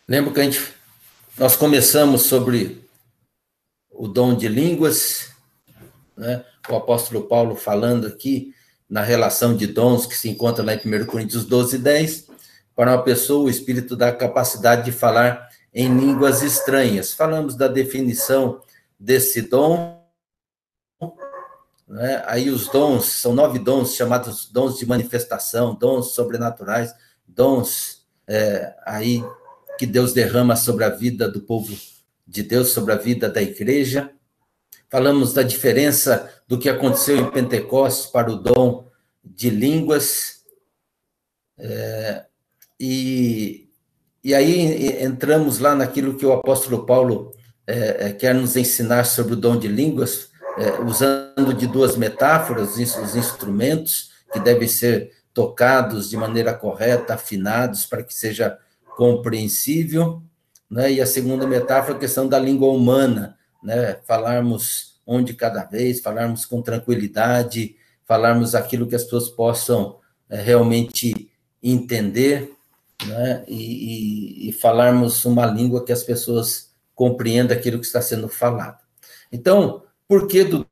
Lembro que nós começamos sobre o dom de línguas, né? O apóstolo Paulo falando aqui na relação de dons que se encontra lá em 1 Coríntios 12:10, para uma pessoa o Espírito dá a capacidade de falar em línguas estranhas. Falamos da definição desse dom, né? Aí os dons, são 9 dons chamados dons de manifestação, dons sobrenaturais, dons aí que Deus derrama sobre a vida do povo de Deus, sobre a vida da igreja. Falamos da diferença do que aconteceu em Pentecostes para o dom de línguas. E aí entramos lá naquilo que o apóstolo Paulo quer nos ensinar sobre o dom de línguas, usando de 2 metáforas, os instrumentos que devem ser tocados de maneira correta, afinados, para que seja compreensível, né? E a segunda metáfora, a questão da língua humana, né? Falarmos um de cada vez, falarmos com tranquilidade, falarmos aquilo que as pessoas possam realmente entender, né? E falarmos uma língua que as pessoas compreendam aquilo que está sendo falado. Então, por que do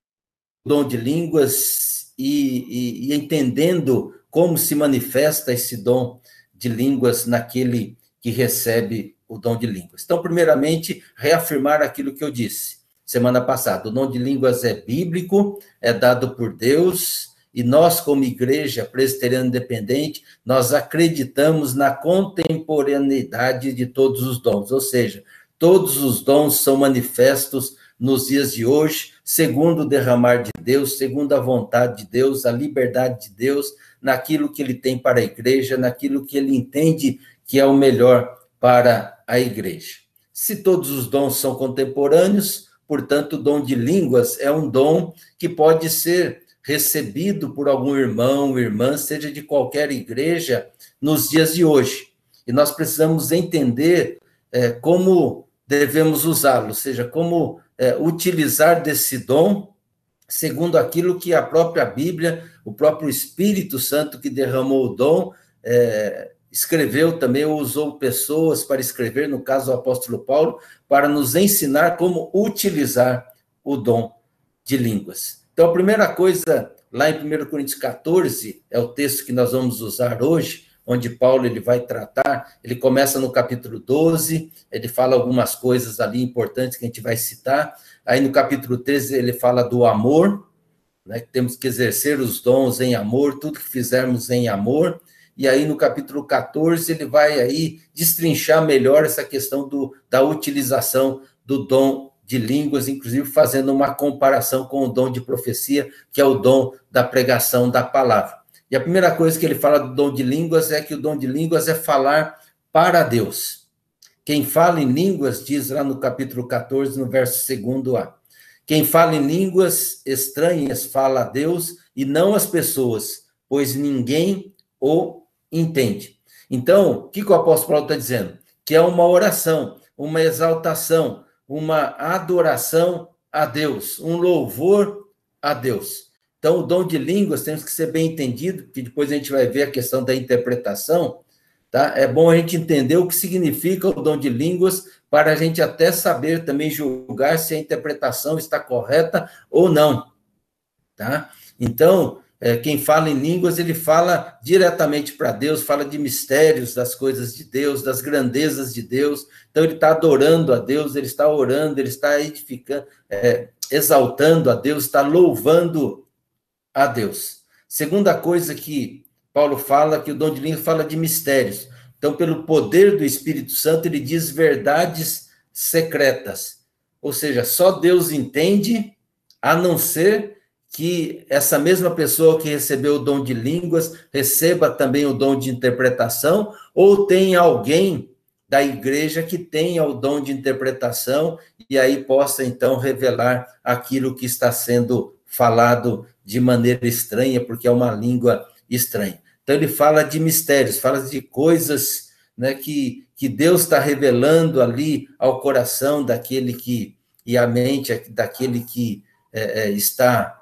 dom de línguas e entendendo como se manifesta esse dom de línguas naquele que recebe o dom de línguas? Então, primeiramente, reafirmar aquilo que eu disse semana passada. O dom de línguas é bíblico, é dado por Deus, e nós, como igreja presbiteriana independente, nós acreditamos na contemporaneidade de todos os dons, ou seja, todos os dons são manifestos nos dias de hoje, segundo o derramar de Deus, segundo a vontade de Deus, a liberdade de Deus, naquilo que ele tem para a igreja, naquilo que ele entende que é o melhor para a igreja. Se todos os dons são contemporâneos, portanto, o dom de línguas é um dom que pode ser recebido por algum irmão, irmã, seja de qualquer igreja, nos dias de hoje. E nós precisamos entender como devemos usá-lo, ou seja, como utilizar desse dom segundo aquilo que a própria Bíblia, o próprio Espírito Santo que derramou o dom, escreveu também, ou usou pessoas para escrever, no caso o apóstolo Paulo, para nos ensinar como utilizar o dom de línguas. Então, a primeira coisa, lá em 1 Coríntios 14, é o texto que nós vamos usar hoje, onde Paulo ele vai tratar, ele começa no capítulo 12, ele fala algumas coisas ali importantes que a gente vai citar, aí no capítulo 13 ele fala do amor, né, que temos que exercer os dons em amor, tudo que fizermos em amor, e aí no capítulo 14 ele vai aí destrinchar melhor essa questão da utilização do dom de línguas, inclusive fazendo uma comparação com o dom de profecia, que é o dom da pregação da palavra. E a primeira coisa que ele fala do dom de línguas é que o dom de línguas é falar para Deus. Quem fala em línguas, diz lá no capítulo 14, no verso 2a, quem fala em línguas estranhas fala a Deus e não às pessoas, pois ninguém o entende. Então, o que o apóstolo Paulo está dizendo? Que é uma oração, uma exaltação, uma adoração a Deus, um louvor a Deus. Então, o dom de línguas temos que ser bem entendido, porque depois a gente vai ver a questão da interpretação, tá? É bom a gente entender o que significa o dom de línguas, para a gente até saber também julgar se a interpretação está correta ou não, tá? Então, quem fala em línguas, ele fala diretamente para Deus, fala de mistérios das coisas de Deus, das grandezas de Deus. Então, ele está adorando a Deus, ele está orando, ele está edificando, exaltando a Deus, está louvando a Deus. Segunda coisa que Paulo fala, que o dom de línguas fala de mistérios. Então, pelo poder do Espírito Santo, ele diz verdades secretas. Ou seja, só Deus entende, a não ser que essa mesma pessoa que recebeu o dom de línguas receba também o dom de interpretação, ou tem alguém da igreja que tenha o dom de interpretação e aí possa, então, revelar aquilo que está sendo falado de maneira estranha, porque é uma língua estranha. Então, ele fala de mistérios, fala de coisas, né, que Deus está revelando ali ao coração daquele que, e à mente daquele que está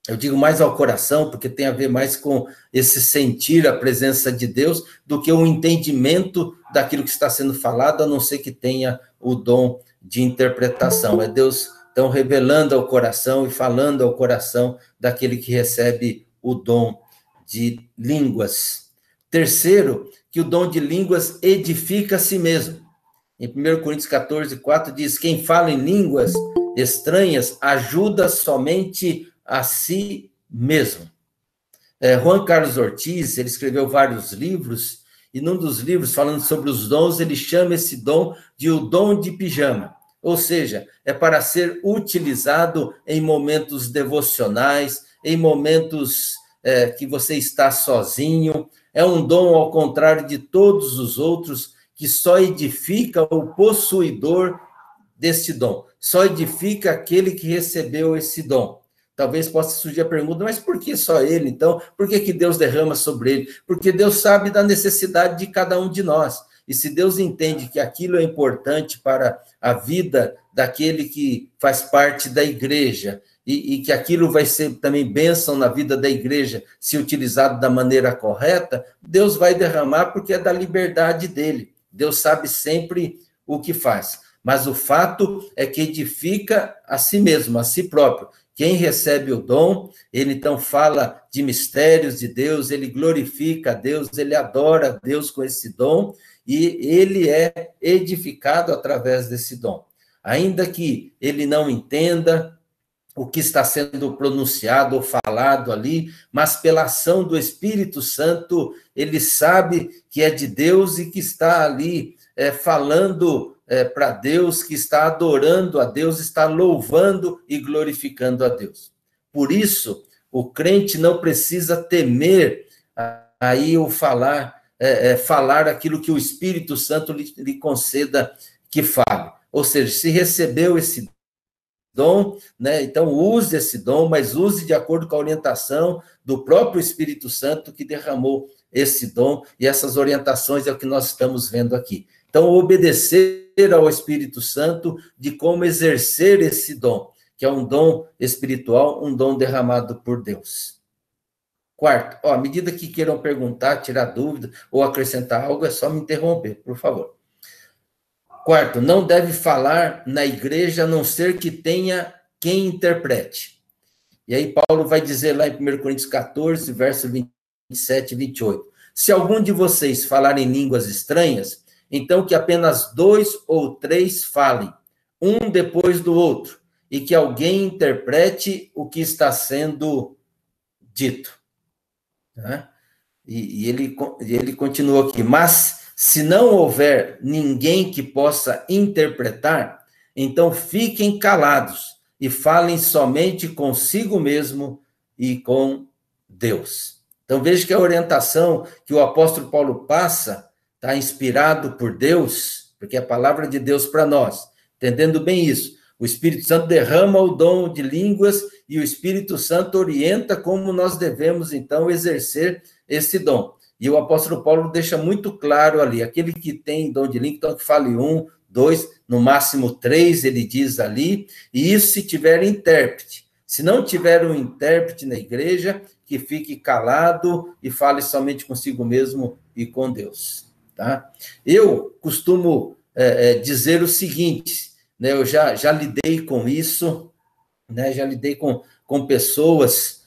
Eu digo mais ao coração, porque tem a ver mais com esse sentir a presença de Deus, do que o entendimento daquilo que está sendo falado, a não ser que tenha o dom de interpretação. É Deus, então, revelando ao coração e falando ao coração daquele que recebe o dom de línguas. Terceiro, que o dom de línguas edifica a si mesmo. Em 1 Coríntios 14, 4 diz: quem fala em línguas estranhas ajuda somente a si mesmo. Juan Carlos Ortiz, ele escreveu vários livros, e num dos livros, falando sobre os dons, ele chama esse dom de o dom de pijama. Ou seja, é para ser utilizado em momentos devocionais, em momentos que você está sozinho. É um dom, ao contrário de todos os outros, que só edifica o possuidor deste dom. Só edifica aquele que recebeu esse dom. Talvez possa surgir a pergunta, mas por que só ele, então? Por que Deus derrama sobre ele? Porque Deus sabe da necessidade de cada um de nós. E se Deus entende que aquilo é importante para a vida daquele que faz parte da igreja, e que aquilo vai ser também bênção na vida da igreja, se utilizado da maneira correta, Deus vai derramar porque é da liberdade dele. Deus sabe sempre o que faz. Mas o fato é que edifica a si mesmo, a si próprio. Quem recebe o dom, ele então fala de mistérios de Deus, ele glorifica a Deus, ele adora a Deus com esse dom, e ele é edificado através desse dom. Ainda que ele não entenda o que está sendo pronunciado ou falado ali, mas pela ação do Espírito Santo, ele sabe que é de Deus e que está ali falando para Deus, que está adorando a Deus, está louvando e glorificando a Deus. Por isso, o crente não precisa temer aí o falar aquilo que o Espírito Santo lhe conceda que fale. Ou seja, se recebeu esse dom, né? Então use esse dom, mas use de acordo com a orientação do próprio Espírito Santo que derramou esse dom, e essas orientações é o que nós estamos vendo aqui. Então, obedecer ao Espírito Santo de como exercer esse dom, que é um dom espiritual, um dom derramado por Deus. Quarto, à medida que queiram perguntar, tirar dúvida ou acrescentar algo, é só me interromper, por favor. Quarto, não deve falar na igreja a não ser que tenha quem interprete. E aí Paulo vai dizer lá em 1 Coríntios 14, verso 27 e 28. Se algum de vocês falar em línguas estranhas, então que apenas 2 ou 3 falem, um depois do outro, e que alguém interprete o que está sendo dito. Tá? E ele continua aqui, mas se não houver ninguém que possa interpretar, então fiquem calados e falem somente consigo mesmo e com Deus. Então veja que a orientação que o apóstolo Paulo passa está inspirado por Deus, porque é a palavra de Deus para nós. Entendendo bem isso, o Espírito Santo derrama o dom de línguas e o Espírito Santo orienta como nós devemos, então, exercer esse dom. E o apóstolo Paulo deixa muito claro ali, aquele que tem dom de língua, então que fale 1, 2, no máximo 3, ele diz ali, e isso se tiver intérprete. Se não tiver um intérprete na igreja, que fique calado e fale somente consigo mesmo e com Deus. Tá? Eu costumo dizer o seguinte, né, eu já lidei com isso, né, já lidei com pessoas.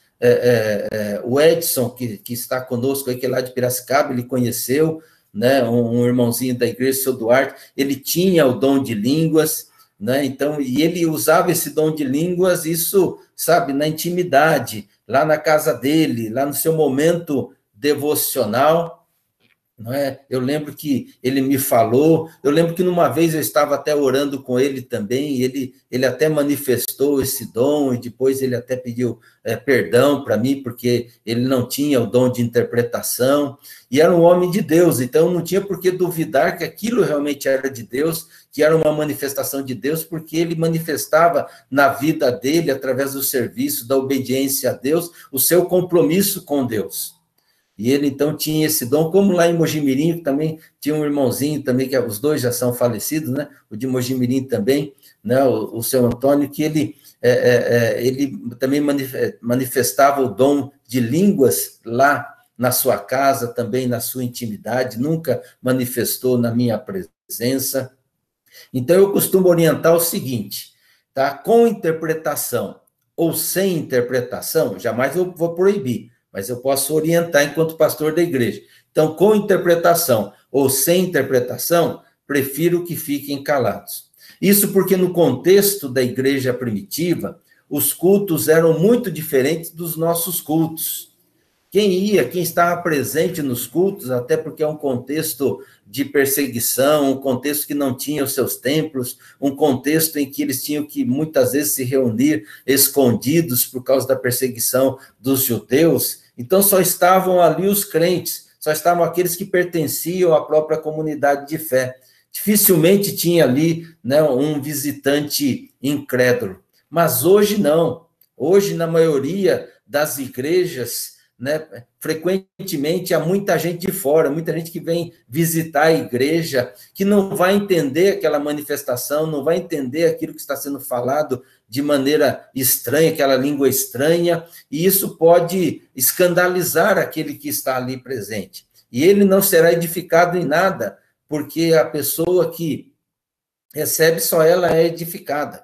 O Edson, que está conosco aqui lá de Piracicaba, ele conheceu, né, um irmãozinho da igreja, o seu Duarte, ele tinha o dom de línguas, né, então, e ele usava esse dom de línguas, isso, sabe, na intimidade, lá na casa dele, lá no seu momento devocional, não é? Eu lembro que ele me falou, eu lembro que numa vez eu estava até orando com ele também, e ele até manifestou esse dom, e depois ele até pediu perdão para mim, porque ele não tinha o dom de interpretação, e era um homem de Deus, então não tinha por que duvidar que aquilo realmente era de Deus, que era uma manifestação de Deus, porque ele manifestava na vida dele, através do serviço, da obediência a Deus, o seu compromisso com Deus. e ele então tinha esse dom, como lá em Mojimirim, que também tinha um irmãozinho também, que os dois já são falecidos, né? O de Mojimirim também, né? O seu Antônio, que ele também manifestava o dom de línguas lá na sua casa, também na sua intimidade, nunca manifestou na minha presença. Então, eu costumo orientar o seguinte, tá? Com interpretação ou sem interpretação, jamais eu vou proibir, mas eu posso orientar enquanto pastor da igreja. Então, com interpretação ou sem interpretação, prefiro que fiquem calados. Isso porque no contexto da igreja primitiva, os cultos eram muito diferentes dos nossos cultos. Quem estava presente nos cultos, até porque é um contexto de perseguição, um contexto que não tinha os seus templos, um contexto em que eles tinham que muitas vezes se reunir escondidos por causa da perseguição dos judeus. Então só estavam ali os crentes, só estavam aqueles que pertenciam à própria comunidade de fé. Dificilmente tinha ali, né, um visitante incrédulo. Mas hoje não. Hoje, na maioria das igrejas, né, frequentemente há muita gente de fora, muita gente que vem visitar a igreja, que não vai entender aquela manifestação, não vai entender aquilo que está sendo falado de maneira estranha, aquela língua estranha, e isso pode escandalizar aquele que está ali presente. E ele não será edificado em nada, porque a pessoa que recebe, só ela é edificada.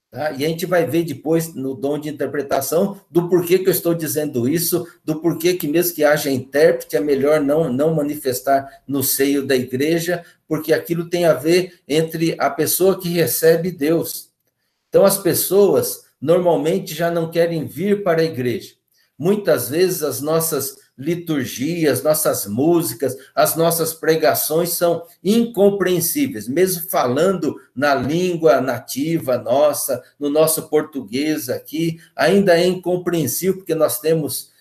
Tá? E a gente vai ver depois, no dom de interpretação, do porquê que eu estou dizendo isso, do porquê que mesmo que haja intérprete, é melhor não manifestar no seio da igreja, porque aquilo tem a ver entre a pessoa que recebe Deus. Então, as pessoas normalmente já não querem vir para a igreja. Muitas vezes as nossas liturgias, nossas músicas, as nossas pregações são incompreensíveis, mesmo falando na língua nativa nossa, no nosso português aqui, ainda é incompreensível, porque nós temos,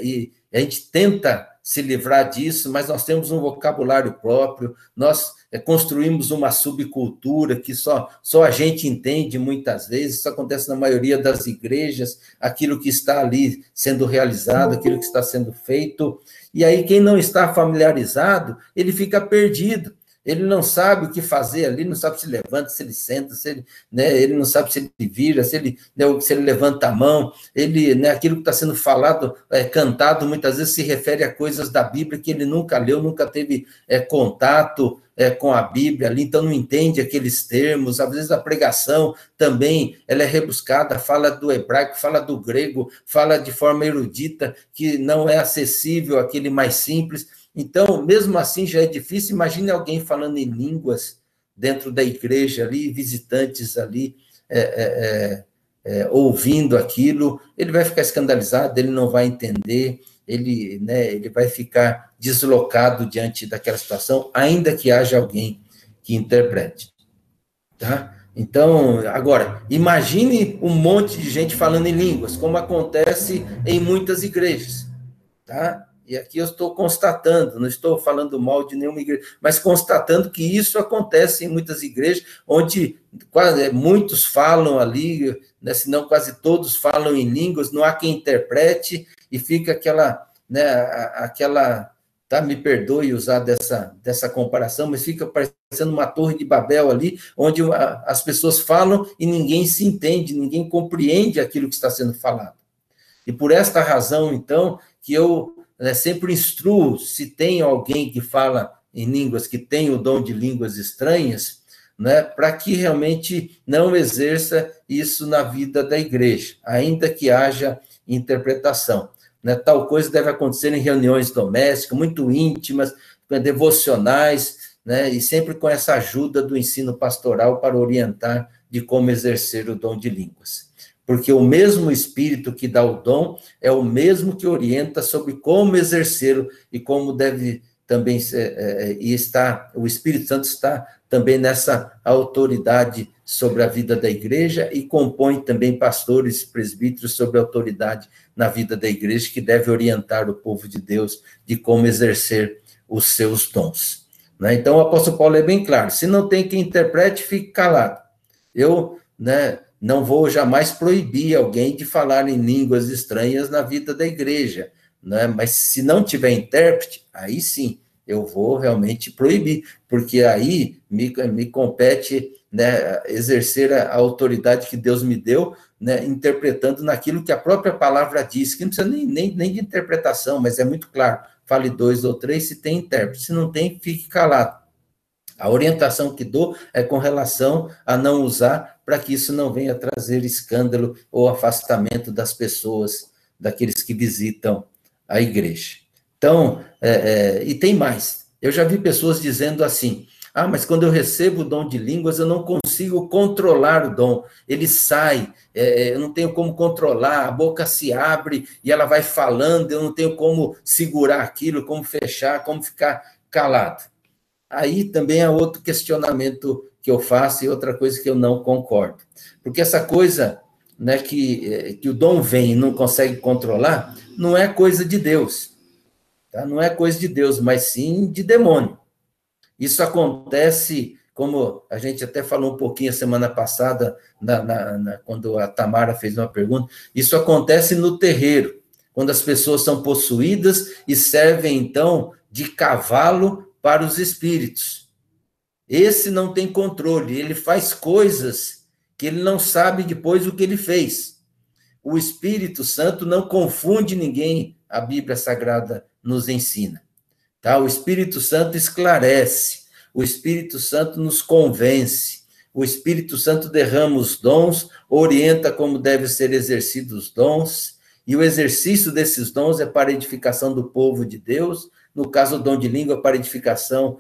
e a gente tenta se livrar disso, mas nós temos um vocabulário próprio, nós construímos uma subcultura que só a gente entende muitas vezes, isso acontece na maioria das igrejas, aquilo que está ali sendo realizado, aquilo que está sendo feito, e aí quem não está familiarizado, ele fica perdido, ele não sabe o que fazer ali, não sabe se levanta, se ele senta, se ele, né, ele não sabe se ele vira, se ele levanta a mão, ele, né, aquilo que está sendo falado, cantado, muitas vezes se refere a coisas da Bíblia que ele nunca leu, nunca teve contato com a Bíblia ali, então não entende aqueles termos, às vezes a pregação também, ela é rebuscada, fala do hebraico, fala do grego, fala de forma erudita, que não é acessível àquele mais simples. Então, mesmo assim, já é difícil. Imagine alguém falando em línguas dentro da igreja ali, visitantes ali, ouvindo aquilo, ele vai ficar escandalizado, ele não vai entender, ele vai ficar deslocado diante daquela situação, ainda que haja alguém que interprete. Tá? Então, agora, imagine um monte de gente falando em línguas, como acontece em muitas igrejas, tá? E aqui eu estou constatando, não estou falando mal de nenhuma igreja, mas constatando que isso acontece em muitas igrejas, onde muitos falam ali, né, se não quase todos falam em línguas, não há quem interprete, e fica aquela, tá, me perdoe usar dessa comparação, mas fica parecendo uma torre de Babel ali, onde as pessoas falam e ninguém se entende, ninguém compreende aquilo que está sendo falado. E por esta razão, então, que eu sempre instruo, se tem alguém que fala em línguas, que tem o dom de línguas estranhas, né, para que realmente não exerça isso na vida da igreja, ainda que haja interpretação. Né, tal coisa deve acontecer em reuniões domésticas, muito íntimas, devocionais, né, e sempre com essa ajuda do ensino pastoral para orientar de como exercer o dom de línguas. Porque o mesmo Espírito que dá o dom é o mesmo que orienta sobre como exercê-lo e como deve também ser, o Espírito Santo está também nessa autoridade sobre a vida da igreja e compõe também pastores, presbíteros sobre a autoridade na vida da igreja que deve orientar o povo de Deus de como exercer os seus dons. Né? Então, o apóstolo Paulo é bem claro, se não tem quem interprete, fique calado. Eu, não vou jamais proibir alguém de falar em línguas estranhas na vida da igreja, né? Mas se não tiver intérprete, aí sim, eu vou realmente proibir, porque aí me compete, né, exercer a autoridade que Deus me deu, né, interpretando naquilo que a própria palavra diz, que não precisa nem de interpretação, mas é muito claro, fale 2 ou 3 se tem intérprete, se não tem, fique calado. A orientação que dou é com relação a não usar, para que isso não venha trazer escândalo ou afastamento das pessoas, daqueles que visitam a igreja. Então, e tem mais. Eu já vi pessoas dizendo assim: ah, mas quando eu recebo o dom de línguas, eu não consigo controlar o dom. Ele sai, eu não tenho como controlar, a boca se abre e ela vai falando, eu não tenho como segurar aquilo, como fechar, como ficar calado. Aí também é outro questionamento que eu faço e outra coisa que eu não concordo. Porque essa coisa, né, que o dom vem e não consegue controlar, não é coisa de Deus, tá? Não é coisa de Deus, mas sim de demônio. Isso acontece, como a gente até falou um pouquinho a semana passada, quando a Tamara fez uma pergunta, isso acontece no terreiro, quando as pessoas são possuídas e servem, então, de cavalo para os espíritos. Esse não tem controle, ele faz coisas que ele não sabe depois o que ele fez. O Espírito Santo não confunde ninguém, a Bíblia Sagrada nos ensina. Tá? O Espírito Santo esclarece, o Espírito Santo nos convence, o Espírito Santo derrama os dons, orienta como devem ser exercidos os dons, e o exercício desses dons é para a edificação do povo de Deus, no caso, o dom de língua para a edificação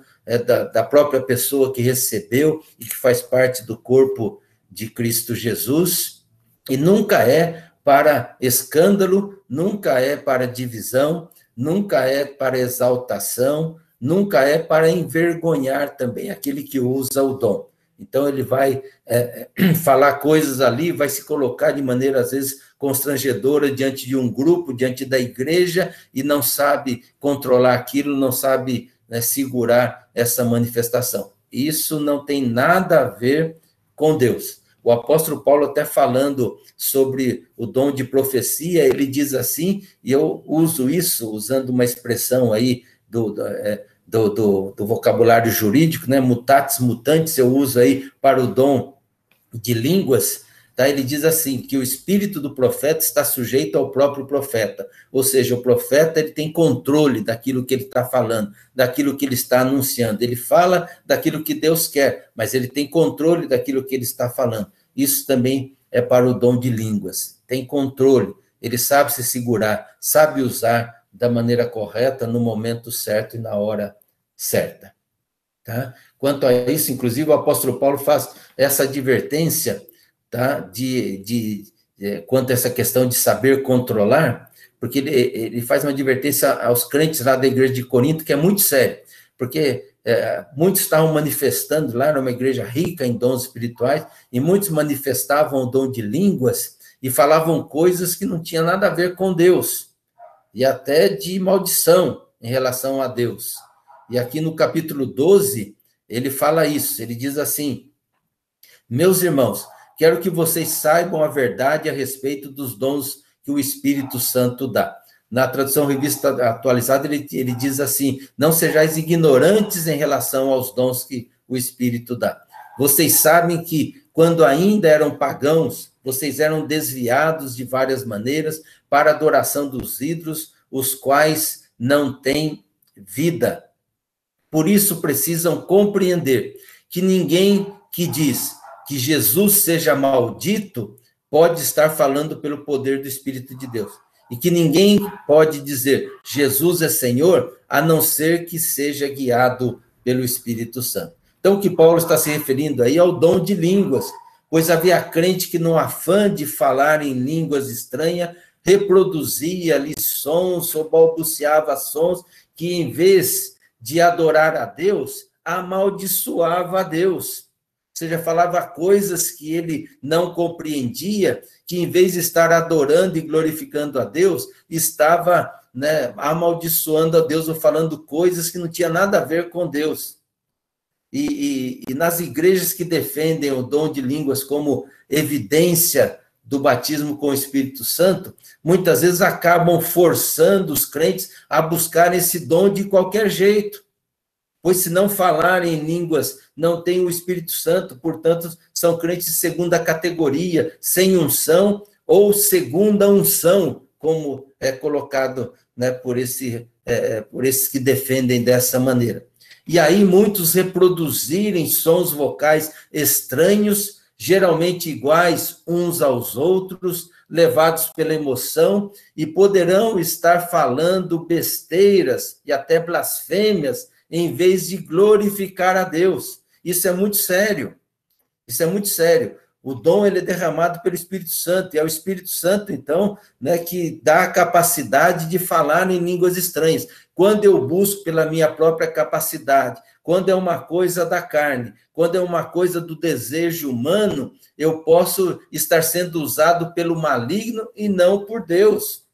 da própria pessoa que recebeu e que faz parte do corpo de Cristo Jesus, e nunca é para escândalo, nunca é para divisão, nunca é para exaltação, nunca é para envergonhar também aquele que usa o dom. Então, ele vai falar coisas ali, vai se colocar de maneira, às vezes, constrangedora diante de um grupo, diante da igreja, e não sabe controlar aquilo, não sabe, né, segurar essa manifestação. Isso não tem nada a ver com Deus. O apóstolo Paulo, até falando sobre o dom de profecia, ele diz assim, e eu uso isso, usando uma expressão aí do vocabulário jurídico, né? Mutatis mutandis, eu uso aí para o dom de línguas, tá? Ele diz assim, que o espírito do profeta está sujeito ao próprio profeta, ou seja, o profeta ele tem controle daquilo que ele está falando, daquilo que ele está anunciando, ele fala daquilo que Deus quer, mas ele tem controle daquilo que ele está falando. Isso também é para o dom de línguas, tem controle, ele sabe se segurar, sabe usar da maneira correta, no momento certo e na hora certa. Tá? Quanto a isso, inclusive, o apóstolo Paulo faz essa advertência, tá? Quanto a essa questão de saber controlar, porque ele faz uma advertência aos crentes lá da igreja de Corinto, que é muito sério, porque muitos estavam manifestando lá, numa igreja rica em dons espirituais, e muitos manifestavam o dom de línguas e falavam coisas que não tinham nada a ver com Deus, e até de maldição em relação a Deus. E aqui no capítulo 12, ele fala isso, ele diz assim: meus irmãos, quero que vocês saibam a verdade a respeito dos dons que o Espírito Santo dá. Na tradução revista atualizada, ele diz assim: não sejais ignorantes em relação aos dons que o Espírito dá. Vocês sabem que, quando ainda eram pagãos, vocês eram desviados de várias maneiras para a adoração dos ídolos, os quais não têm vida. Por isso precisam compreender que ninguém que diz que Jesus seja maldito pode estar falando pelo poder do Espírito de Deus. E que ninguém pode dizer Jesus é Senhor, a não ser que seja guiado pelo Espírito Santo. Então, o que Paulo está se referindo aí é ao dom de línguas, pois havia crente que, no afã de falar em línguas estranhas, reproduzia ali sons ou balbuciava sons que, em vez de adorar a Deus, amaldiçoava a Deus. Ou seja, falava coisas que ele não compreendia, que em vez de estar adorando e glorificando a Deus, estava, né, amaldiçoando a Deus ou falando coisas que não tinha nada a ver com Deus. E nas igrejas que defendem o dom de línguas como evidência do batismo com o Espírito Santo, muitas vezes acabam forçando os crentes a buscar esse dom de qualquer jeito. Pois se não falarem em línguas, não têm o Espírito Santo, portanto, são crentes de segunda categoria, sem unção, ou segunda unção, como é colocado, né, por esses que defendem dessa maneira. E aí muitos reproduzirem sons vocais estranhos, geralmente iguais uns aos outros, levados pela emoção, e poderão estar falando besteiras e até blasfêmias, em vez de glorificar a Deus. Isso é muito sério. Isso é muito sério. O dom ele é derramado pelo Espírito Santo, e é o Espírito Santo, então, né, que dá a capacidade de falar em línguas estranhas. Quando eu busco pela minha própria capacidade, quando é uma coisa da carne, quando é uma coisa do desejo humano, eu posso estar sendo usado pelo maligno e não por Deus.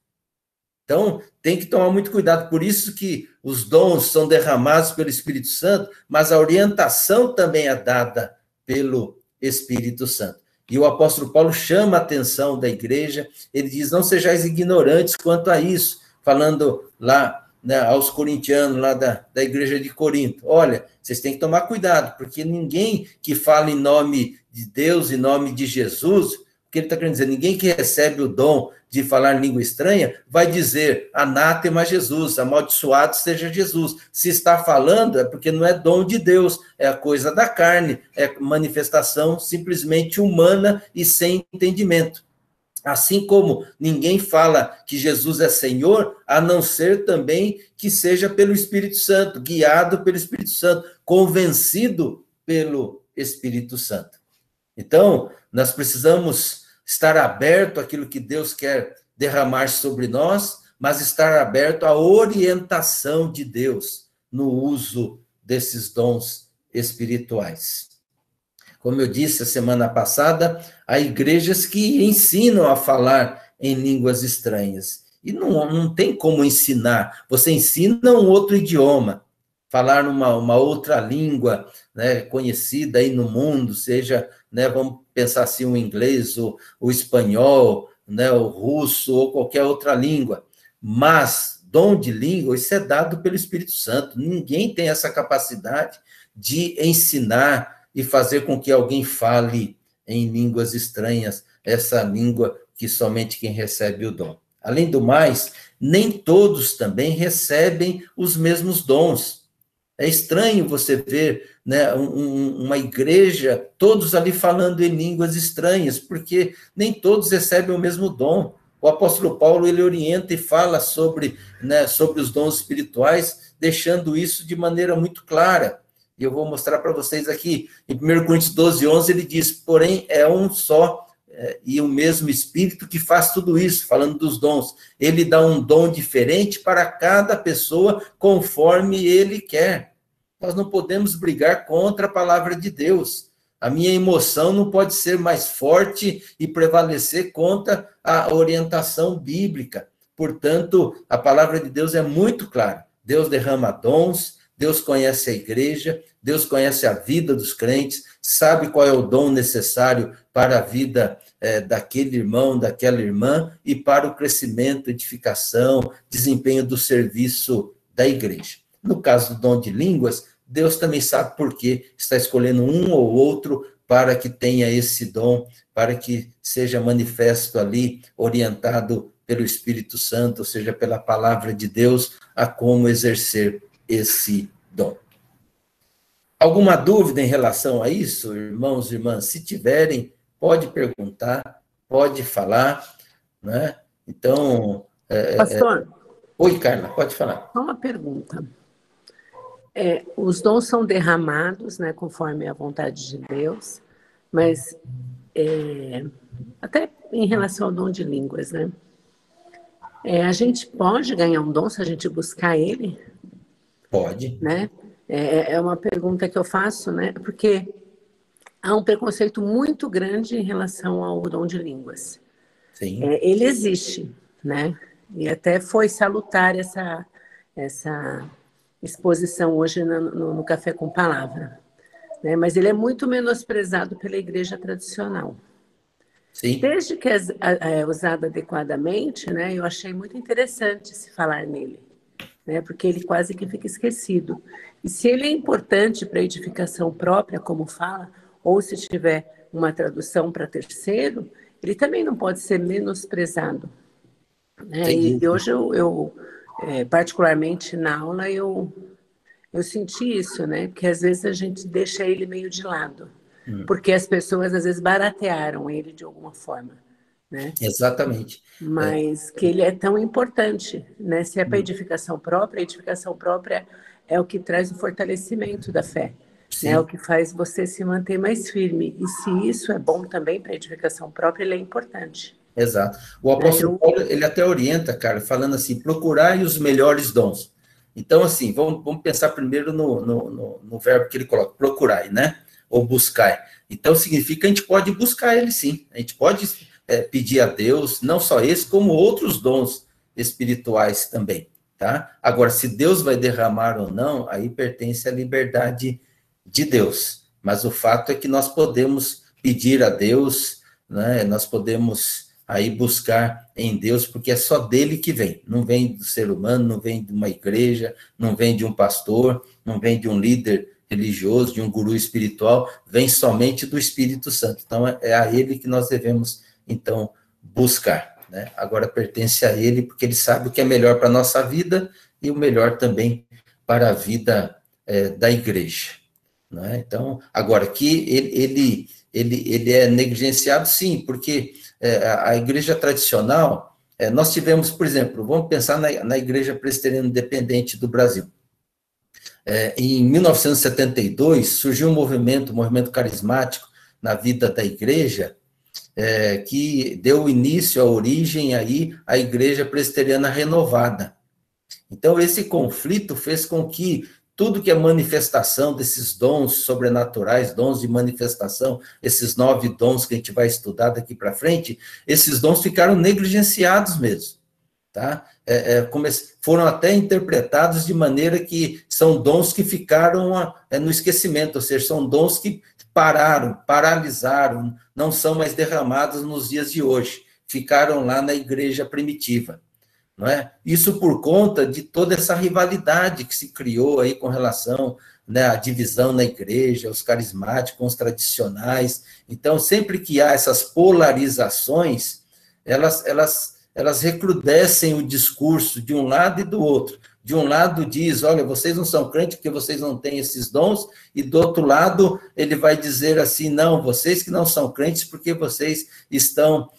Então, tem que tomar muito cuidado. Por isso que os dons são derramados pelo Espírito Santo, mas a orientação também é dada pelo Espírito Santo. E o apóstolo Paulo chama a atenção da igreja, ele diz, não sejais ignorantes quanto a isso, falando lá, né, aos corintianos, lá da igreja de Corinto. Olha, vocês têm que tomar cuidado, porque ninguém que fala em nome de Deus, em nome de Jesus, o que ele está querendo dizer, ninguém que recebe o dom de falar língua estranha vai dizer anátema Jesus, amaldiçoado seja Jesus. Se está falando é porque não é dom de Deus, é a coisa da carne, é manifestação simplesmente humana e sem entendimento. Assim como ninguém fala que Jesus é Senhor, a não ser também que seja pelo Espírito Santo, guiado pelo Espírito Santo, convencido pelo Espírito Santo. Então, nós precisamos estar aberto àquilo que Deus quer derramar sobre nós, mas estar aberto à orientação de Deus no uso desses dons espirituais. Como eu disse a semana passada, há igrejas que ensinam a falar em línguas estranhas. E não tem como ensinar. Você ensina um outro idioma, falar uma outra língua, né, conhecida aí no mundo, seja, né, vamos pensar assim, o inglês, o espanhol, né, o russo, ou qualquer outra língua. Mas dom de língua, isso é dado pelo Espírito Santo. Ninguém tem essa capacidade de ensinar e fazer com que alguém fale em línguas estranhas, essa língua que somente quem recebe o dom. Além do mais, nem todos também recebem os mesmos dons. É estranho você ver, né, uma igreja, todos ali falando em línguas estranhas, porque nem todos recebem o mesmo dom. O apóstolo Paulo, ele orienta e fala sobre, né, sobre os dons espirituais, deixando isso de maneira muito clara. E eu vou mostrar para vocês aqui, em 1 Coríntios 12, 11, ele diz, porém, é um só e o mesmo Espírito que faz tudo isso, falando dos dons. Ele dá um dom diferente para cada pessoa, conforme ele quer. Nós não podemos brigar contra a palavra de Deus. A minha emoção não pode ser mais forte e prevalecer contra a orientação bíblica. Portanto, a palavra de Deus é muito clara. Deus derrama dons, Deus conhece a igreja, Deus conhece a vida dos crentes, sabe qual é o dom necessário para a vida daquele irmão, daquela irmã, e para o crescimento, edificação, desempenho do serviço da igreja. No caso do dom de línguas, Deus também sabe por que está escolhendo um ou outro para que tenha esse dom, para que seja manifesto ali, orientado pelo Espírito Santo, ou seja, pela palavra de Deus, a como exercer esse dom. Alguma dúvida em relação a isso, irmãos e irmãs? Se tiverem, pode perguntar, pode falar, né? Então... Pastor? Oi, Carla, pode falar. Só uma pergunta. Os dons são derramados, né, conforme a vontade de Deus, mas até em relação ao dom de línguas, né? A gente pode ganhar um dom se a gente buscar ele? Pode. Né? É uma pergunta que eu faço, né? Porque há um preconceito muito grande em relação ao dom de línguas. Sim. Ele existe, né? E até foi salutar essa exposição hoje no Café com Palavra. Né? Mas ele é muito menosprezado pela igreja tradicional. Sim, Desde que é usado adequadamente, né, eu achei muito interessante se falar nele, né, porque ele quase que fica esquecido. E se ele é importante para a edificação própria, como fala, ou se tiver uma tradução para terceiro, ele também não pode ser menosprezado, né? sem E dúvida. hoje particularmente na aula, eu senti isso, né? Que às vezes a gente deixa ele meio de lado, Hum, porque as pessoas às vezes baratearam ele de alguma forma, né? exatamente. É, Mas que ele é tão importante, né? Se é para hum, edificação própria, a edificação própria é o que traz o fortalecimento da fé, né? É o sim. que faz você se manter mais firme. E se isso é bom também para a edificação própria, ele é importante, Exato. O né? apóstolo Paulo, ele até orienta, cara, falando assim, procurai os melhores dons. Então, assim, vamos pensar primeiro no verbo que ele coloca, procurai, né? Ou buscai. Então, significa que a gente pode buscar ele, sim. A gente pode pedir a Deus, não só esse, como outros dons espirituais também, tá? Agora, se Deus vai derramar ou não, aí pertence à liberdade de Deus. Mas o fato é que nós podemos pedir a Deus, né? Nós podemos aí buscar em Deus, porque é só dele que vem, não vem do ser humano, não vem de uma igreja, não vem de um pastor, não vem de um líder religioso, de um guru espiritual, vem somente do Espírito Santo. Então, é a ele que nós devemos, então, buscar, né? Agora pertence a ele, porque ele sabe o que é melhor para a nossa vida e o melhor também para a vida da igreja, né? Então, agora, que ele é negligenciado, sim, porque a igreja tradicional, nós tivemos, por exemplo, vamos pensar na Igreja Presbiteriana Independente do Brasil. Em 1972, surgiu um movimento carismático na vida da igreja, que deu início, a origem aí à Igreja Presbiteriana Renovada. Então, esse conflito fez com que tudo que é manifestação desses dons sobrenaturais, dons de manifestação, esses 9 dons que a gente vai estudar daqui para frente, esses dons ficaram negligenciados mesmo, tá? Foram até interpretados de maneira que são dons que ficaram no esquecimento, ou seja, são dons que paralisaram, não são mais derramados nos dias de hoje, ficaram lá na igreja primitiva. Não é? Isso por conta de toda essa rivalidade que se criou aí com relação, né, à divisão na igreja, os carismáticos, os tradicionais. Então, sempre que há essas polarizações, elas recrudescem o discurso de um lado e do outro. De um lado diz, olha, vocês não são crentes porque vocês não têm esses dons, e do outro lado ele vai dizer assim, não, vocês que não são crentes porque vocês estão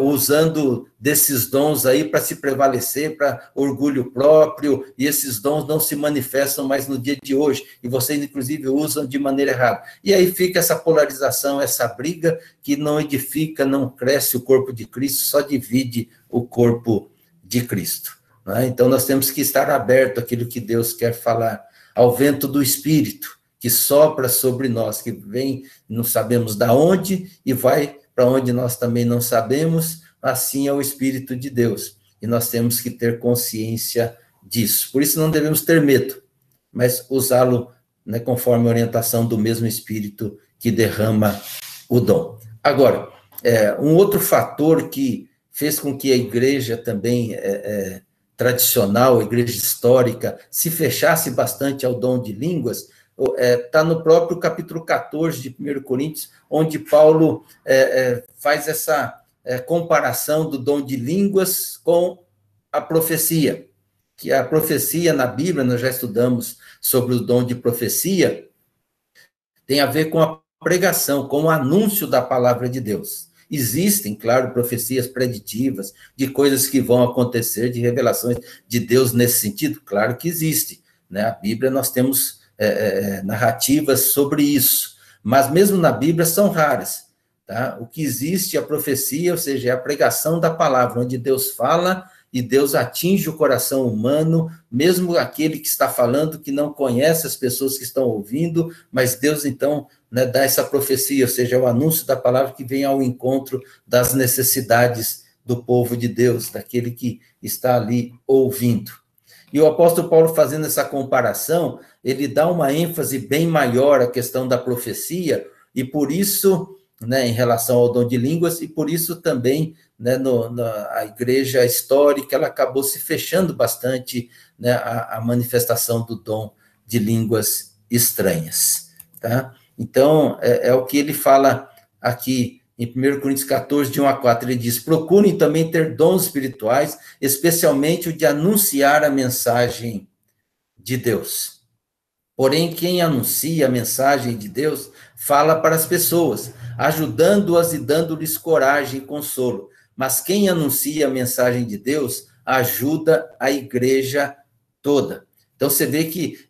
usando desses dons aí para se prevalecer, para orgulho próprio, e esses dons não se manifestam mais no dia de hoje, e vocês, inclusive, usam de maneira errada. E aí fica essa polarização, essa briga que não edifica, não cresce o corpo de Cristo, só divide o corpo de Cristo. Né? Então, nós temos que estar aberto àquilo que Deus quer falar, ao vento do Espírito, que sopra sobre nós, que vem, não sabemos de onde, e vai para onde nós também não sabemos, assim é o Espírito de Deus. E nós temos que ter consciência disso. Por isso não devemos ter medo, mas usá-lo, né, conforme a orientação do mesmo Espírito que derrama o dom. Agora, um outro fator que fez com que a igreja também tradicional, a igreja histórica, se fechasse bastante ao dom de línguas, está no próprio capítulo 14 de 1 Coríntios, onde Paulo faz essa comparação do dom de línguas com a profecia, que a profecia na Bíblia, nós já estudamos sobre o dom de profecia, tem a ver com a pregação, com o anúncio da palavra de Deus. Existem, claro, profecias preditivas de coisas que vão acontecer, de revelações de Deus nesse sentido, claro que existe, né? A Bíblia, nós temos narrativas sobre isso, mas mesmo na Bíblia são raras, tá? O que existe é a profecia, ou seja, é a pregação da palavra, onde Deus fala e Deus atinge o coração humano, mesmo aquele que está falando, que não conhece as pessoas que estão ouvindo, mas Deus, então, né, dá essa profecia, ou seja, é o anúncio da palavra que vem ao encontro das necessidades do povo de Deus, daquele que está ali ouvindo. E o apóstolo Paulo, fazendo essa comparação, ele dá uma ênfase bem maior à questão da profecia, e por isso né, em relação ao dom de línguas, e por isso também, né, a igreja histórica ela acabou se fechando bastante, né, a manifestação do dom de línguas estranhas. Tá? Então, é o que ele fala aqui em 1 Coríntios 14, de 1 a 4, ele diz: procurem também ter dons espirituais, especialmente o de anunciar a mensagem de Deus. Porém, quem anuncia a mensagem de Deus fala para as pessoas, ajudando-as e dando-lhes coragem e consolo. Mas quem anuncia a mensagem de Deus ajuda a igreja toda. Então, você vê que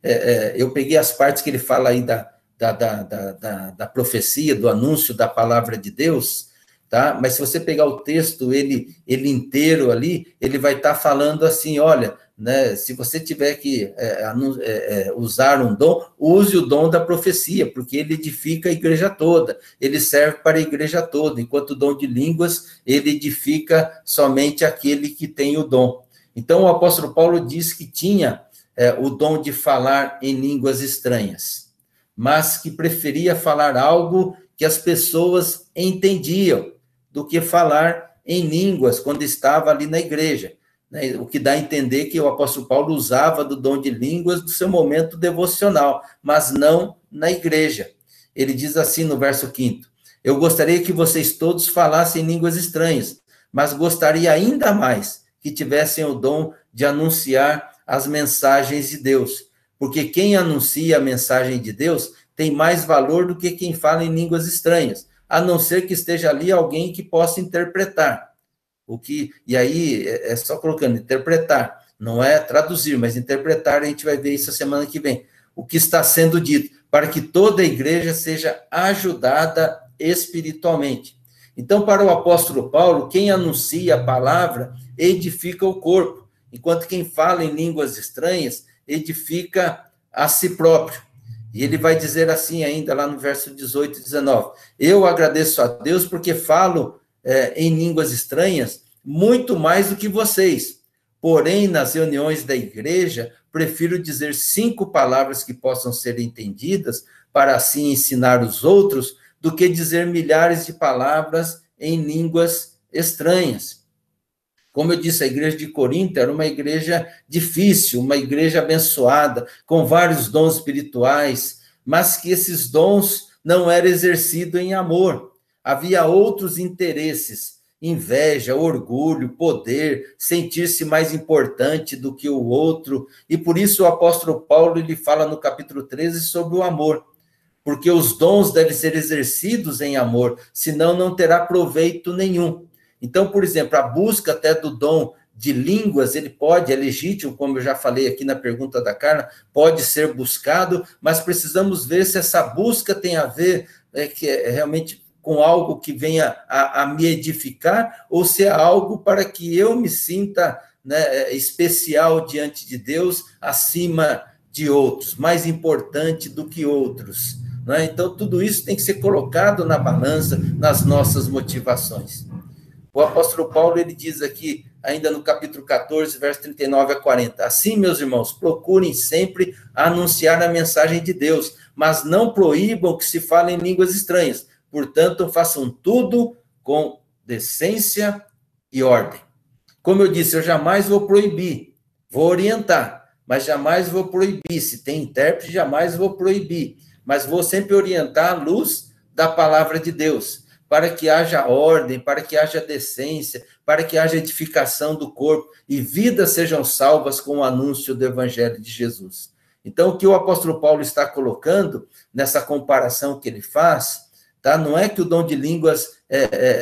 eu peguei as partes que ele fala aí da profecia, do anúncio da palavra de Deus, tá? Mas se você pegar o texto, ele inteiro ali, ele vai estar falando assim, olha, né, se você tiver que usar um dom, use o dom da profecia, porque ele edifica a igreja toda, ele serve para a igreja toda, enquanto o dom de línguas, ele edifica somente aquele que tem o dom. Então, o apóstolo Paulo diz que tinha o dom de falar em línguas estranhas, mas que preferia falar algo que as pessoas entendiam, do que falar em línguas quando estava ali na igreja. Né? O que dá a entender que o apóstolo Paulo usava do dom de línguas do seu momento devocional, mas não na igreja. Ele diz assim no verso 5: eu gostaria que vocês todos falassem línguas estranhas, mas gostaria ainda mais que tivessem o dom de anunciar as mensagens de Deus, porque quem anuncia a mensagem de Deus tem mais valor do que quem fala em línguas estranhas, a não ser que esteja ali alguém que possa interpretar. E aí, é só colocando interpretar, não é traduzir, mas interpretar, a gente vai ver isso a semana que vem. O que está sendo dito, para que toda a igreja seja ajudada espiritualmente. Então, para o apóstolo Paulo, quem anuncia a palavra edifica o corpo, enquanto quem fala em línguas estranhas edifica a si próprio. E ele vai dizer assim ainda, lá no verso 18 e 19, eu agradeço a Deus porque falo em línguas estranhas muito mais do que vocês. Porém, nas reuniões da igreja, prefiro dizer 5 palavras que possam ser entendidas, para assim ensinar os outros, do que dizer milhares de palavras em línguas estranhas. Como eu disse, a igreja de Corinto era uma igreja difícil, uma igreja abençoada, com vários dons espirituais, mas que esses dons não eram exercidos em amor. Havia outros interesses, inveja, orgulho, poder, sentir-se mais importante do que o outro. E por isso o apóstolo Paulo ele fala no capítulo 13 sobre o amor. Porque os dons devem ser exercidos em amor, senão não terá proveito nenhum. Então, por exemplo, a busca até do dom de línguas, ele pode, é legítimo, como eu já falei aqui na pergunta da Carla, pode ser buscado, mas precisamos ver se essa busca tem a ver realmente com algo que venha a me edificar, ou se é algo para que eu me sinta, né, especial diante de Deus, acima de outros, mais importante do que outros. Né? Então, tudo isso tem que ser colocado na balança, nas nossas motivações. O apóstolo Paulo, ele diz aqui, ainda no capítulo 14, verso 39 a 40, assim, meus irmãos, procurem sempre anunciar a mensagem de Deus, mas não proíbam que se fale em línguas estranhas, portanto, façam tudo com decência e ordem. Como eu disse, eu jamais vou proibir, vou orientar, mas jamais vou proibir. Se tem intérprete, jamais vou proibir, mas vou sempre orientar à luz da palavra de Deus, para que haja ordem, para que haja decência, para que haja edificação do corpo e vidas sejam salvas com o anúncio do evangelho de Jesus. Então, o que o apóstolo Paulo está colocando nessa comparação que ele faz, tá? Não é que o dom de línguas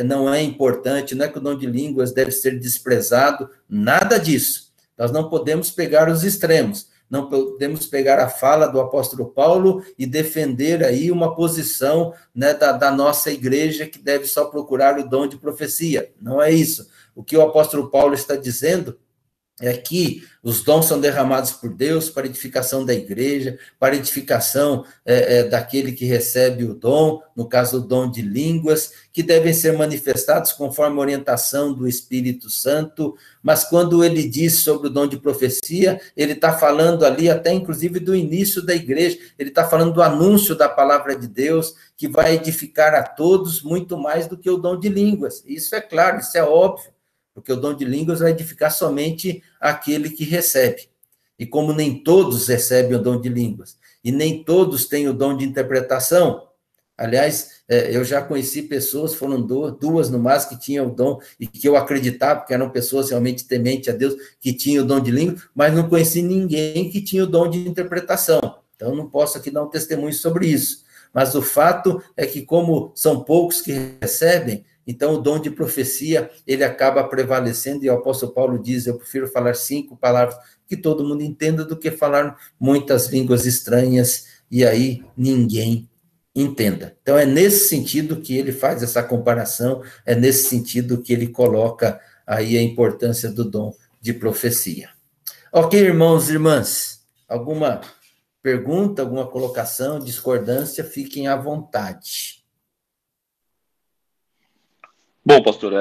não é importante, não é que o dom de línguas deve ser desprezado, nada disso. Nós não podemos pegar os extremos. Não podemos pegar a fala do apóstolo Paulo e defender aí uma posição, né, da nossa igreja que deve só procurar o dom de profecia. Não é isso. O que o apóstolo Paulo está dizendo é que os dons são derramados por Deus para edificação da igreja, para edificação daquele que recebe o dom, no caso o dom de línguas, que devem ser manifestados conforme a orientação do Espírito Santo, mas quando ele diz sobre o dom de profecia, ele está falando ali até inclusive do início da igreja, ele está falando do anúncio da palavra de Deus, que vai edificar a todos muito mais do que o dom de línguas. Isso é claro, isso é óbvio, porque o dom de línguas vai edificar somente aquele que recebe. E como nem todos recebem o dom de línguas, e nem todos têm o dom de interpretação, aliás, eu já conheci pessoas, foram duas no máximo, que tinham o dom, e que eu acreditava que eram pessoas realmente tementes a Deus, que tinham o dom de língua, mas não conheci ninguém que tinha o dom de interpretação. Então, não posso aqui dar um testemunho sobre isso. Mas o fato é que, como são poucos que recebem, então, o dom de profecia, ele acaba prevalecendo, e o apóstolo Paulo diz, eu prefiro falar 5 palavras que todo mundo entenda do que falar muitas línguas estranhas, e aí ninguém entenda. Então, é nesse sentido que ele faz essa comparação, é nesse sentido que ele coloca aí a importância do dom de profecia. Ok, irmãos e irmãs, alguma pergunta, alguma colocação, discordância, fiquem à vontade. Bom, pastor,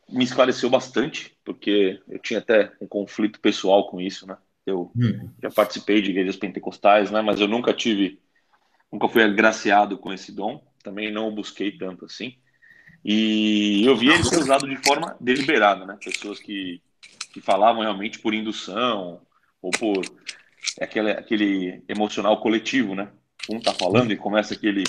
me esclareceu bastante, porque eu tinha até um conflito pessoal com isso, né? Eu já participei de igrejas pentecostais, né? Mas eu nunca fui agraciado com esse dom, também não o busquei tanto assim. E eu vi ele ser usado de forma deliberada, né? Pessoas que falavam realmente por indução, ou por aquele emocional coletivo, né? Um tá falando e começa aquele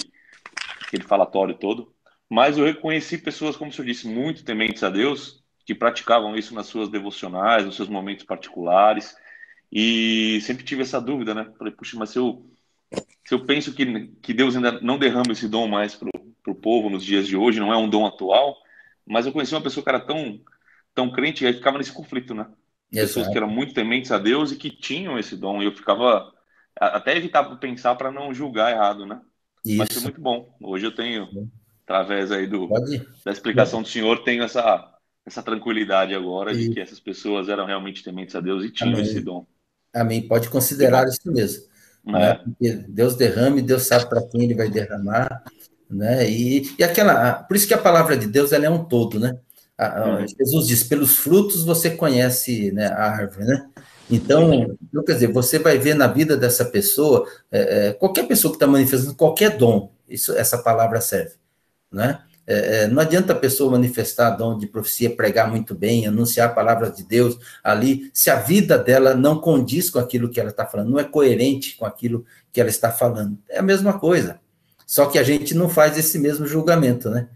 falatório todo. Mas eu reconheci pessoas, como o senhor disse, muito tementes a Deus, que praticavam isso nas suas devocionais, nos seus momentos particulares, e sempre tive essa dúvida, né? Falei, puxa, mas se eu penso que Deus ainda não derrama esse dom mais pro povo nos dias de hoje, não é um dom atual, mas eu conheci uma pessoa que era tão crente, e aí ficava nesse conflito, né? Pessoas que eram muito tementes a Deus e que tinham esse dom, e eu ficava, até evitava pensar para não julgar errado, né? Isso. Mas foi muito bom. Hoje eu tenho, através aí da explicação do senhor, tenho essa tranquilidade agora de que essas pessoas eram realmente tementes a Deus e tinham esse dom. Amém. Pode considerar isso mesmo. Né? Porque Deus derrama e Deus sabe para quem ele vai derramar. Né? E por isso que a palavra de Deus ela é um todo, né? Jesus diz, pelos frutos você conhece, né, a árvore, né? Então, quer dizer, você vai ver na vida dessa pessoa, qualquer pessoa que está manifestando qualquer dom, essa palavra serve, né? Não adianta a pessoa manifestar dom de profecia, pregar muito bem, anunciar a palavra de Deus ali, se a vida dela não condiz com aquilo que ela está falando, não é coerente com aquilo que ela está falando. É a mesma coisa. Só que a gente não faz esse mesmo julgamento, né?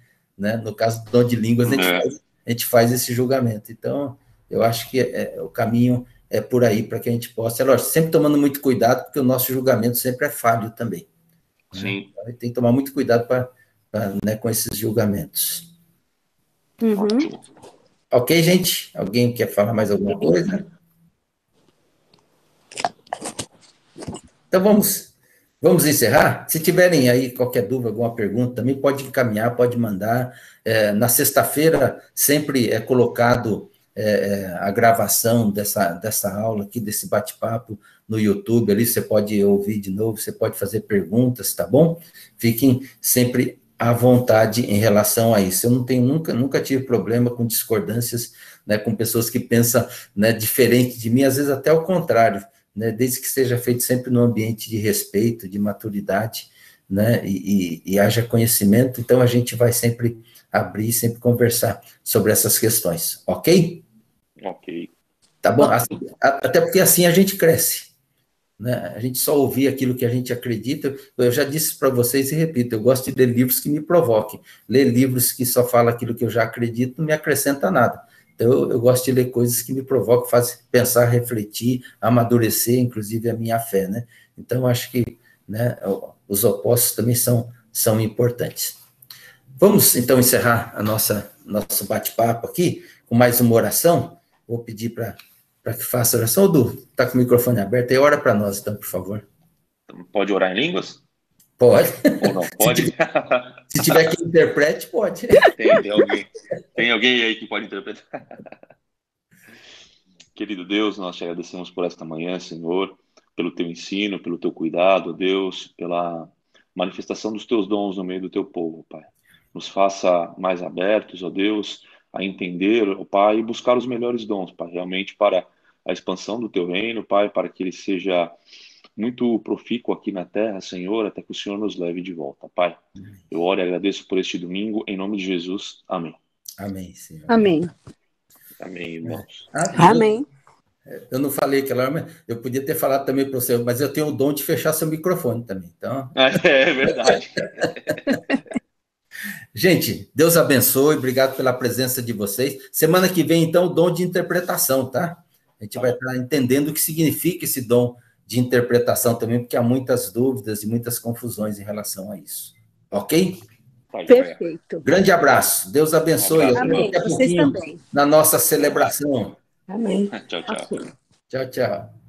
No caso do dom de línguas, a gente faz esse julgamento. Então, eu acho que o caminho é por aí, para que a gente possa, lógico, sempre tomando muito cuidado, porque o nosso julgamento sempre é falho também. Sim. Né? Então, a gente tem que tomar muito cuidado com esses julgamentos. Ótimo. Ok, gente? Alguém quer falar mais alguma coisa? Então, vamos encerrar? Se tiverem aí qualquer dúvida, alguma pergunta, também pode encaminhar, pode mandar. Na sexta-feira, sempre é colocado a gravação dessa aula aqui, desse bate-papo no YouTube, ali você pode ouvir de novo, você pode fazer perguntas, tá bom? Fiquem sempre à vontade em relação a isso. Eu não tenho, nunca tive problema com discordâncias, né, com pessoas que pensam, né, diferente de mim, às vezes até o contrário, né, desde que seja feito sempre num ambiente de respeito, de maturidade, né, e haja conhecimento, então a gente vai sempre abrir, sempre conversar sobre essas questões, ok? Ok. Tá bom? Até porque assim a gente cresce. Né? A gente só ouvir aquilo que a gente acredita. Eu já disse para vocês e repito, eu gosto de ler livros que me provoquem. Ler livros que só falam aquilo que eu já acredito não me acrescenta nada. Então, eu gosto de ler coisas que me provocam, fazem pensar, refletir, amadurecer, inclusive, a minha fé. Né? Então, acho que, né, os opostos também são importantes. Vamos, então, encerrar nosso bate-papo aqui com mais uma oração. Vou pedir para que faça a oração. Du, está com o microfone aberto, aí ora para nós, então, por favor. Pode orar em línguas? Pode. Ou não pode? Se tiver que interprete, pode. Tem alguém aí que pode interpretar. Querido Deus, nós te agradecemos por esta manhã, Senhor, pelo teu ensino, pelo teu cuidado, Deus, pela manifestação dos teus dons no meio do teu povo, Pai. Nos faça mais abertos, ó Deus, a entender, ó Pai, e buscar os melhores dons, Pai, realmente para a expansão do teu reino, Pai, para que ele seja muito profícuo aqui na terra, Senhor, até que o Senhor nos leve de volta, Pai. Eu oro e agradeço por este domingo, em nome de Jesus. Amém. Amém, Senhor. Amém. Amém, irmãos. Amém. Eu não falei aquela hora, mas eu podia ter falado também para você, mas eu tenho o dom de fechar seu microfone também. Então... É verdade. Gente, Deus abençoe, obrigado pela presença de vocês. Semana que vem, então, o dom de interpretação, tá? A gente vai estar entendendo o que significa esse dom de interpretação também, porque há muitas dúvidas e muitas confusões em relação a isso. Ok? Perfeito. Grande abraço. Deus abençoe. Amém. Vocês também. Na nossa celebração. Amém. Tchau, tchau. Ok. Tchau, tchau.